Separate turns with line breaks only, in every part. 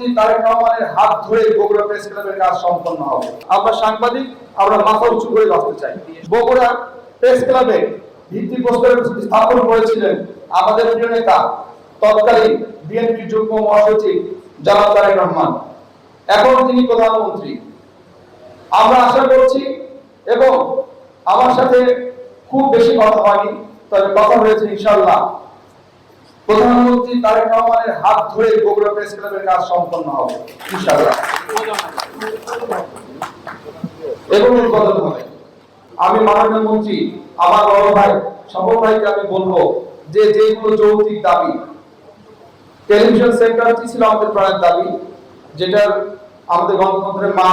প্রধানমন্ত্রী তারেক রহমানের হাত ধরে বগুড়া প্রেস ক্লাবের কাজ সম্পন্ন হবে। আমরা সাংবাদিক, আমরা মাথা উঁচু করে বাঁচতে চাই। বগুড়া প্রেস ক্লাবে ভিত্তিপ্রস্তর স্থাপন করেছিলেন আমাদের প্রিয় নেতা তৎকালীন বিএনপি যুগ্ম মহাসচিব জনাব তারেক রহমান। এখন তিনি প্রধানমন্ত্রী। আমরা আশা করছি, এবং আমার সাথে খুব বেশি কথা হয়নি, তবে কথা হয়েছে, ইনশাআল্লাহ প্রধানমন্ত্রী তারেক রহমানের হাত ধরে বগুড়া প্রেস ক্লাবের কাজ সম্পন্ন হবে ইনশাআল্লাহ, এবং উদ্বোধন হবে। আমি মাননীয় মন্ত্রী, আমার বড় ভাই সকল ভাইকে আমি বলবো যে যেগুলো যৌক্তিক দাবি, টেলিভিশন সেন্টারটি ছিল আমাদের প্রাণের দাবি, যেটা আমাদের গণতন্ত্রের মা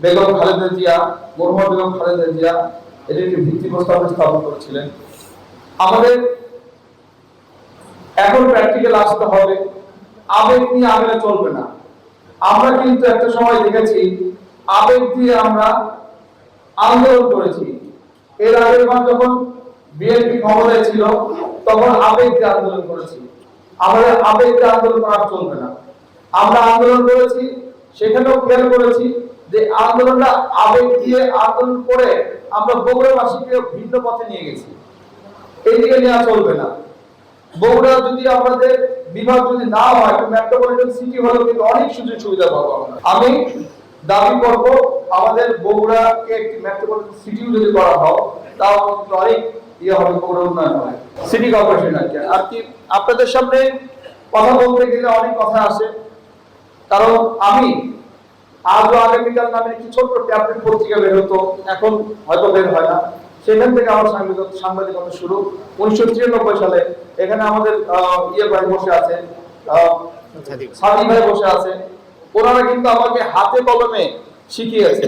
বেগম খালেদা জিয়া, মরহুমা বেগম খালেদা জিয়া এদেরকে ভিত্তি প্রস্তাব স্থাপন করেছিলেন। আমাদের এখন প্র্যাকটিক্যাল আসতে হবে, আবেগ নিয়ে আগে চলবে না। আমরা কিন্তু একটা সময় দেখেছি আবেগ দিয়ে আমরা আন্দোলন করেছি। এর আগের বার যখন বিএনপি ক্ষমতায় ছিল তখন আবেগ দিয়ে আন্দোলন করেছি। আমাদের আবেগ দিয়ে আন্দোলন করা চলবে না। আমরা আন্দোলন করেছি, সেখানেও খেয়াল করেছি যে আন্দোলনটা আবেগ দিয়ে আন্দোলন করে আমরা বগুড়াবাসীকে ভিন্ন পথে নিয়ে গেছি। এইদিকে নেওয়া চলবে না। বগুড়া যদি আমাদের বিভাগ যদি না হয়, মেট্রোপলিটন সিটি হলে কিন্তু অনেক সুযোগ সুবিধা পাবো। আমি দাবি করব আমাদের বগুড়াকে একটি মেট্রোপলিটন সিটিও যদি করা হয়, তাও অনেক হবে, বগুড়া উন্নয়ন হবে, সিটি কর্পোরেশন আর কি। আপনাদের সামনে কথা বলতে গেলে অনেক কথা আসে, কারণ আমি আজও আগামীকাল নামে একটি ছোট্ট ট্যাবলেট পত্রিকা বের হতো, এখন হয়তো বের হয় না। সেখান থেকে আমার সাংবাদিকতা শুরু 1993 সালে। এখানে আমাদের ভাই বসে আছে, সাদি ভাই বসে আছে। ওনারা কিন্তু আমাকে হাতে কলমে শিখিয়েছে।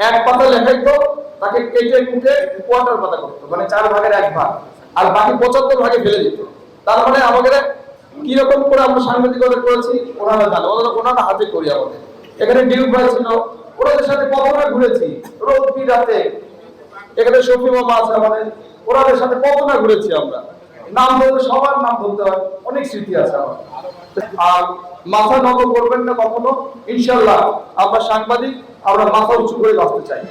এক পাতা লেখাইতো, তাকে কেটে কুটে কোয়ার্টার পাতা করতো, মানে 4 ভাগের 1 ভাগ, আর বাকি 75 ভাগে ফেলে দিত। তার মানে আমাদের কিরকম করে আমরা সাংবাদিকতা করেছি ওনারা জানে, ওনারা হাতে করি। আমাদের এখানে ডিউক ভাই ছিল, ওনাদের সাথে কতটা ঘুরেছি রোদ রাতে। এখানে শফি মামা আছে আমাদের, ওনাদের সাথে কতটা ঘুরেছি আমরা। নাম বলতে সবার নাম বলতে হয়, অনেক স্মৃতি আছে আমার। আর মাথা নত করবেন না কখনো, ইনশাআল্লাহ আমরা সাংবাদিক, আমরা মাথা উঁচু করে বাঁচতে চাই।